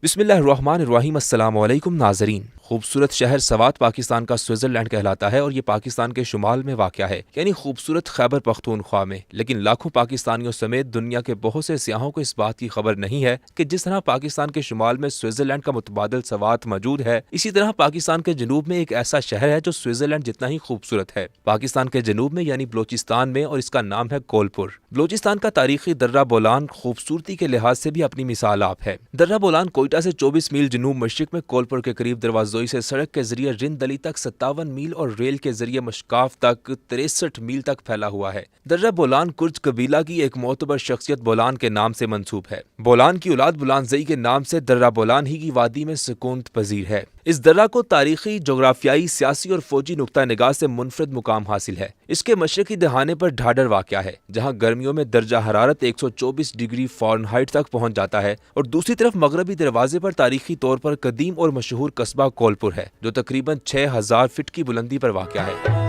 बिस्मिल्लाहिर्रहमानिर्रहीम। अस्सलाम वालेकुम नाज़रीन। खूबसूरत शहर सवात पाकिस्तान का स्विट्ज़रलैंड कहलाता है और ये पाकिस्तान के शुमाल में वाक़या है, यानी खूबसूरत खैबर पख्तूनख्वा में। लेकिन लाखों पाकिस्तानियों समेत दुनिया के बहुत से सियाहों को इस बात की खबर नहीं है कि जिस तरह पाकिस्तान के शुमाल में स्विट्ज़रलैंड का मुतबादिल सवात मौजूद है, इसी तरह पाकिस्तान के जनूब में एक ऐसा शहर है जो स्विट्ज़रलैंड जितना ही खूबसूरत है। पाकिस्तान के जनूब में यानी बलोचिस्तान में, और इसका नाम है कोलपुर। बलोचिस्तान का तारीखी दर्रा बोलान खूबसूरती के लिहाज से भी अपनी मिसाल आप है। दर्रा बोलान कोयटा से 24 मील जनूब मशरिक में कोलपुर के करीब दरवाज़ोई से सड़क के जरिए रिंद अली तक 57 मील और रेल के जरिए मशकाफ तक 63 मील तक फैला हुआ है। दर्रा बोलान कुर्ज कबीला की एक मोतबर शख्सियत बोलान के नाम से मंसूब है। बोलान की औलाद बुलानजई के नाम से दर्रा बोलान ही की वादी में सुकूनत पजीर है। इस दर्रा को तारीखी, जोग्राफियाई, सियासी और फौजी नुक्ता निगाह से मुनफरद मुकाम हासिल है। इसके मशरकी दहाने पर ढाडर वाक़या है, जहाँ गर्मियों में दर्जा हरारत 124 डिग्री फ़ारेनहाइट तक पहुँच जाता है, और दूसरी तरफ मगरबी दरवाजे पर तारीखी तौर पर कदीम और मशहूर कस्बा कोलपुर है, जो तकरीबन 6000 फीट की बुलंदी पर वाक़या है।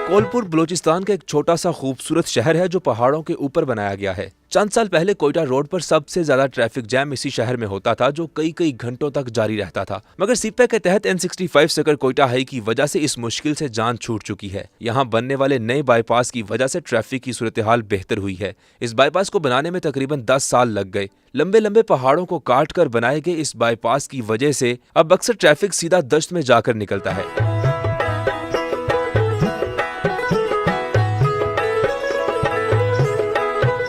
कोलपुर बलोचिस्तान का एक छोटा सा खूबसूरत शहर है जो पहाड़ों के ऊपर बनाया गया है। चंद साल पहले कोयटा रोड पर सबसे ज्यादा ट्रैफिक जैम इसी शहर में होता था, जो कई घंटों तक जारी रहता था। मगर सीपैक के तहत N65 सकड़ कोयटा हाई की वजह से इस मुश्किल से जान छूट चुकी है। यहाँ बनने वाले नए बाईपास की वजह से ट्रैफिक की सूरत हाल बेहतर हुई है। इस बाईपास को बनाने में तकरीबन 10 साल लग गए। लंबे लंबे पहाड़ों को काट कर बनाए गए इस बाईपास की वजह से अब अक्सर ट्रैफिक सीधा दश्त में जाकर निकलता है।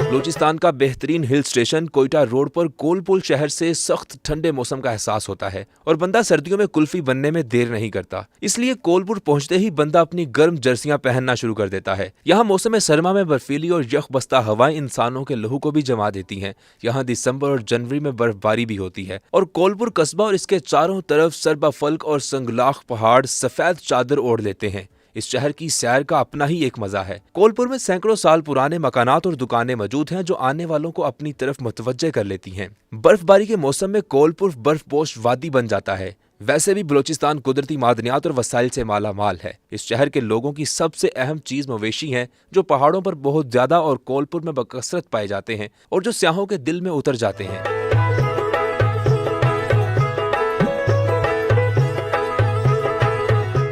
बलूचिस्तान का बेहतरीन हिल स्टेशन कोयटा रोड पर कोलपुर शहर से सख्त ठंडे मौसम का एहसास होता है, और बंदा सर्दियों में कुल्फी बनने में देर नहीं करता। इसलिए कोलपुर पहुंचते ही बंदा अपनी गर्म जर्सियां पहनना शुरू कर देता है। यहाँ मौसम सरमा में बर्फीली और यखबस्ता हवाएं इंसानों के लहू को भी जमा देती हैं। यहाँ दिसंबर और जनवरी में बर्फबारी भी होती है, और कोलपुर कस्बा और इसके चारों तरफ सरबाफल्क और संगलाख पहाड़ सफेद चादर ओढ़ लेते हैं। इस शहर की सैर का अपना ही एक मजा है। कोलपुर में सैकड़ों साल पुराने मकानात और दुकानें मौजूद हैं जो आने वालों को अपनी तरफ मुतवज्जे कर लेती हैं। बर्फबारी के मौसम में कोलपुर बर्फपोश वादी बन जाता है। वैसे भी बलूचिस्तान कुदरती मादनियात और वसाइल से माला माल है। इस शहर के लोगों की सबसे अहम चीज मवेशी हैं, जो पहाड़ों पर बहुत ज्यादा और कोलपुर में बकसरत पाए जाते हैं, और जो सियाहों के दिल में उतर जाते हैं।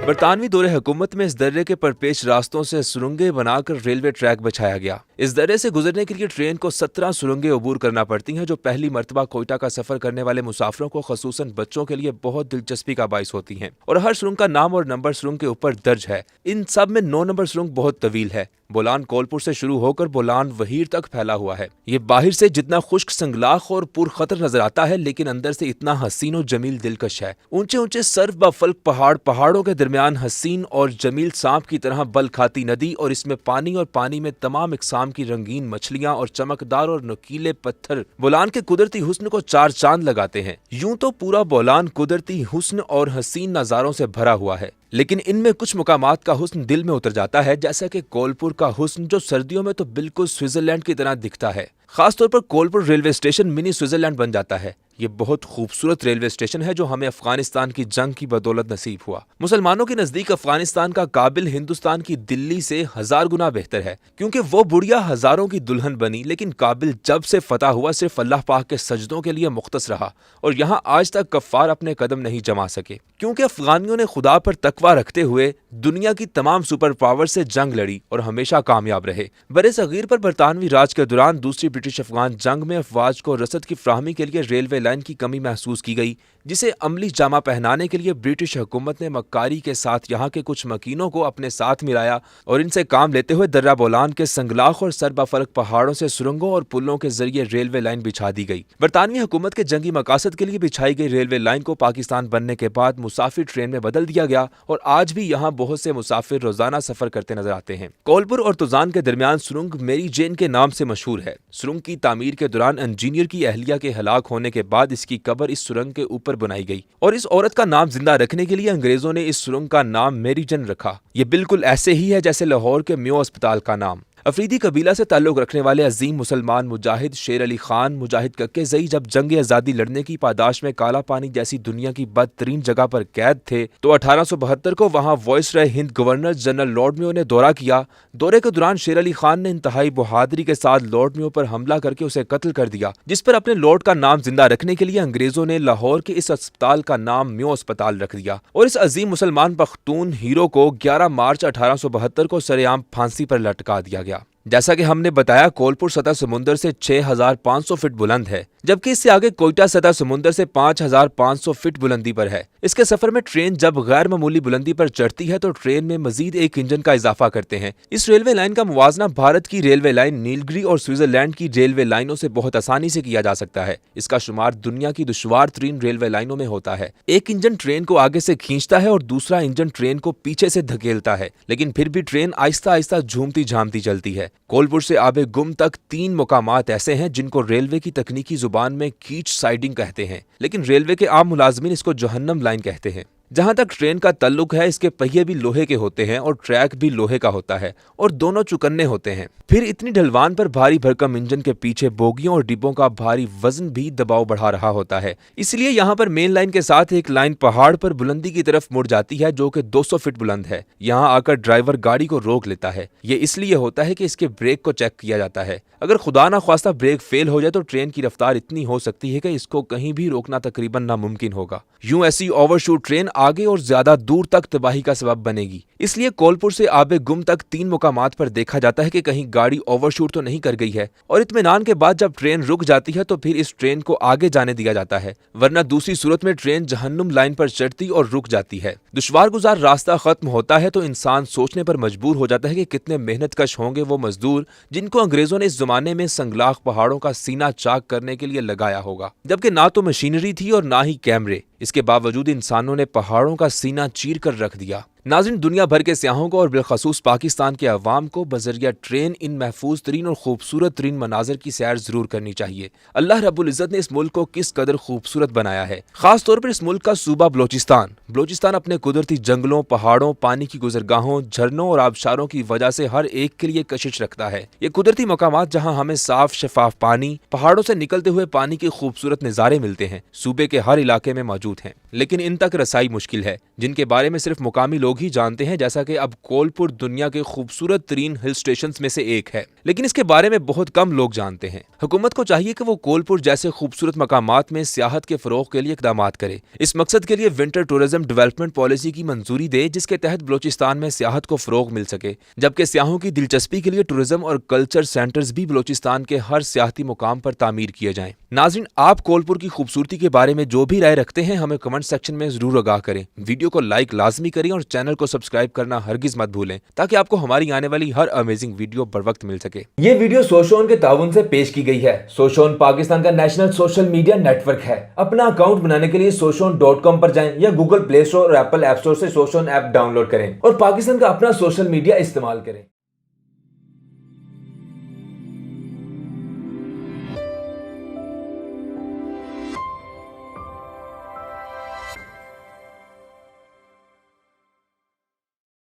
बरतानवी दौरे हुकूमत में इस दर्रे के परपेश रास्तों से सुरंगें बनाकर रेलवे ट्रैक बिछाया गया। इस दर्रे से गुजरने के लिए ट्रेन को 17 सुरंगें अबूर करना पड़ती हैं, जो पहली मर्तबा कोयटा का सफर करने वाले मुसाफिरों को, खसूसन बच्चों के लिए बहुत दिलचस्पी का बाइस होती हैं। और हर सुरंग का नाम और नंबर सुरंग के ऊपर दर्ज है। इन सब में 9 नंबर सुरंग बहुत तवील है। बोलान कोलपुर से शुरू होकर बोलान वहीर तक फैला हुआ है। ये बाहर से जितना खुश्क, संगलाख और पुरखतर नजर आता है, लेकिन अंदर से इतना हसीन और जमील दिलकश है। ऊंचे ऊंचे सर्फ बफल्क पहाड़, पहाड़ों के दरमियान हसीन और जमील सांप की तरह बल खाती नदी, और इसमें पानी और पानी में तमाम इकसाम की रंगीन मछलियां और चमकदार और नुकीले पत्थर बोलान के कुदरती हुस्न को चार चांद लगाते हैं। यूं तो पूरा बोलान कुदरती हुस्न और हसीन नजारों से भरा हुआ है, लेकिन इनमें कुछ मुकामात का हुस्न दिल में उतर जाता है, जैसा कि कोलपुर का हुस्न, जो सर्दियों में तो बिल्कुल स्विट्जरलैंड की तरह दिखता है। खासतौर पर Kohalpur railway station mini Switzerland बन जाता है। ये बहुत खूबसूरत रेलवे स्टेशन है जो हमें अफगानिस्तान की जंग की बदौलत नसीब हुआ। मुसलमानों के नजदीक अफगानिस्तान का काबिल हिंदुस्तान की दिल्ली से 1000 गुना बेहतर है, क्योंकि वो बुढ़िया हजारों की दुल्हन बनी, लेकिन काबिल जब से फतह हुआ सिर्फ अल्लाह पाक के सजदों के लिए मुख्तस रहा, और यहाँ आज तक कफ्फार अपने कदम नहीं जमा सके, क्योंकि अफगानियों ने खुदा पर तकवा रखते हुए दुनिया की तमाम सुपर पावर से जंग लड़ी और हमेशा कामयाब रहे। बरे सगीर पर बरतानवी राज के दौरान दूसरी ब्रिटिश अफगान जंग में अफवाज को रसद की फ्राहमी के लिए रेलवे लाइन की कमी महसूस की गई, जिसे अमली जामा पहनाने के लिए ब्रिटिश हुकूमत ने मक्कारी के साथ यहाँ के कुछ मकीनों को अपने साथ मिलाया, और इनसे काम लेते हुए दर्रा बोलान के संगलाख और सरबाफल्क पहाड़ों से सुरंगों और पुलों के जरिए रेलवे लाइन बिछा दी गई। बरतानवी हुकूमत के जंगी मकासद के लिए बिछाई गई रेलवे लाइन को पाकिस्तान बनने के बाद मुसाफिर ट्रेन में बदल दिया गया, और आज भी यहाँ बहुत से मुसाफिर रोजाना सफर करते नजर आते हैं। कोलपुर और तुजान के दरमियान सुरंग मेरी जेन के नाम से मशहूर है। सुरंग की तामीर के दौरान इंजीनियर की अहलिया के हलाक होने के बाद इसकी कब्र इस सुरंग के ऊपर बनाई गई, और इस औरत का नाम जिंदा रखने के लिए अंग्रेजों ने इस सुरंग का नाम मेरी जन रखा। ये बिल्कुल ऐसे ही है जैसे लाहौर के म्यो अस्पताल का नाम। अफरीदी कबीला से ताल्लुक रखने वाले अजीम मुसलमान मुजाहिद शेर अली खान मुजाहिद कक्केज़ई जब जंग आज़ादी लड़ने की पादाश में काला पानी जैसी दुनिया की बदतरीन जगह पर कैद थे तो 1872 को वहां viceroy Hind governor general Lord Mayo ने दौरा किया। दौरे के दौरान शेर अली खान ने इंतहाई बहादुरी के साथ लॉर्ड मेयो पर हमला करके उसे कत्ल कर दिया, जिस पर अपने लॉर्ड का नाम जिंदा रखने के लिए अंग्रेजों ने लाहौर के इस अस्पताल का नाम मेयो अस्पताल रख दिया और इस अजीम मुसलमान पख्तून हीरो को 11 मार्च 1872 को सरेआम फांसी पर लटका दिया गया। जैसा कि हमने बताया, कोलपुर सतह समुंदर से 6500 फीट बुलंद है, जबकि इससे आगे कोयटा सतह समुंदर से 5500 फीट बुलंदी पर है। इसके सफर में ट्रेन जब गैर मामूली बुलंदी पर चढ़ती है तो ट्रेन में मजीद एक इंजन का इजाफा करते हैं। इस रेलवे लाइन का मुवाजना भारत की रेलवे लाइन नीलगिरी और स्विट्जरलैंड की रेलवे लाइनों से बहुत आसानी से किया जा सकता है। इसका शुमार दुनिया की दुश्वार तरीन रेलवे लाइनों में होता है। एक इंजन ट्रेन को आगे से खींचता है और दूसरा इंजन ट्रेन को पीछे से धकेलता है, लेकिन फिर भी ट्रेन आहिस्ता आहिस्ता झूमती झामती चलती है। कोलपुर से आबे गुम तक 3 मुकामात ऐसे हैं जिनको रेलवे की तकनीकी जुबान में कीच साइडिंग कहते हैं, लेकिन रेलवे के आम मुलाजमीन इसको जहन्नम लाइन कहते हैं। जहां तक ट्रेन का तल्लुक है, इसके पहिए भी लोहे के होते हैं और ट्रैक भी लोहे का होता है और दोनों चुकन्ने होते हैं। फिर इतनी ढलवान पर भारी भरकम इंजन के पीछे बोगियों और डिब्बों का भारी वजन भी दबाव बढ़ा रहा होता है। इसलिए यहाँ पर मेन लाइन के साथ एक लाइन पहाड़ पर बुलंदी की तरफ मुड़ जाती है जो कि 200 फीट बुलंद है। यहाँ आकर ड्राइवर गाड़ी को रोक लेता है। ये इसलिए होता है कि इसके ब्रेक को चेक किया जाता है। अगर खुदा ना ख्वास्ता ब्रेक फेल हो जाए तो ट्रेन की रफ्तार इतनी हो सकती है कि इसको कहीं भी रोकना तकरीबन नामुमकिन होगा। यूं ऐसी ओवरशूट ट्रेन आगे और ज्यादा दूर तक तबाही का सबब बनेगी। इसलिए कोलपुर से आबे गुम तक 3 मुकामात पर देखा जाता है कि कहीं गाड़ी ओवरशूट तो नहीं कर गई है, और इत्मीनान के बाद जब ट्रेन रुक जाती है तो फिर इस ट्रेन को आगे जाने दिया जाता है, वरना दूसरी सूरत में ट्रेन जहन्नुम लाइन पर चढ़ती और रुक जाती है। दुश्वार गुजार रास्ता खत्म होता है तो इंसान सोचने पर मजबूर हो जाता है कि कितने मेहनत कश होंगे वो मजदूर जिनको अंग्रेजों ने इस जमाने में संगलाख पहाड़ों का सीना चाक करने के लिए लगाया होगा, जबकि ना तो मशीनरी थी और ना ही कैमरे। इसके बावजूद इंसानों ने पहाड़ों का सीना चीर कर रख दिया। नाज़रीन, दुनिया भर के सियाहों को और बिलखसूस पाकिस्तान के अवाम को बजरिया ट्रेन इन महफूज तरीन और खूबसूरत तरीन मनाजर की सैर जरूर करनी चाहिए। अल्लाह रब्बुल इज़्ज़त ने इस मुल्क को किस कदर खूबसूरत बनाया है। खास तौर पर इस मुल्क का सूबा बलोचिस्तान अपने कुदरती जंगलों, पहाड़ों, पानी की गुजरगाहों, झरनों और आबशारों की वजह से हर एक के लिए कशिश रखता है। ये कुदरती मकामात जहाँ हमें साफ शफाफ पानी, पहाड़ों से निकलते हुए पानी के खूबसूरत नज़ारे मिलते हैं, सूबे के हर इलाके में मौजूद हैं, लेकिन इन तक रसाई मुश्किल है, जिनके बारे में सिर्फ मुकामी लोग ही जानते हैं। जैसा कि अब कोलपुर दुनिया के खूबसूरत तरीन हिल स्टेशन में से एक है, लेकिन इसके बारे में बहुत कम लोग जानते हैं। हुकूमत को चाहिए कि वो कोलपुर जैसे खूबसूरत मकामात में सियाहत के फरोग के लिए इकदामात करे। इस मकसद के लिए विंटर टूरिज्म डेवलपमेंट पॉलिसी की मंजूरी दे, जिसके तहत बलोचिस्तान में सियाहत को फरोग मिल सके, जबकि सियाहों की दिलचस्पी के लिए टूरिज्म और कल्चर सेंटर्स भी बलोचिस्तान के हर सियाहती मुकाम पर तामीर किए जाएं। नाज़रीन, आप कोलपुर की खूबसूरती के बारे में जो भी राय रखते हैं हमें कमेंट सेक्शन में जरूर आगाह करें। वीडियो को लाइक लाजमी करें और चैनल को सब्सक्राइब करना हरगिज मत भूलें, ताकि आपको हमारी आने वाली हर अमेजिंग वीडियो बर वक्त मिल सके। ये वीडियो सोशोन के ताउन से पेश की गई है। सोशोन पाकिस्तान का नेशनल सोशल मीडिया नेटवर्क है। अपना अकाउंट बनाने के लिए soshon.com पर जाएं या गूगल प्ले स्टोर और एप्पल ऐप स्टोर से सोशोन ऐप डाउनलोड करें और पाकिस्तान का अपना सोशल मीडिया इस्तेमाल करें।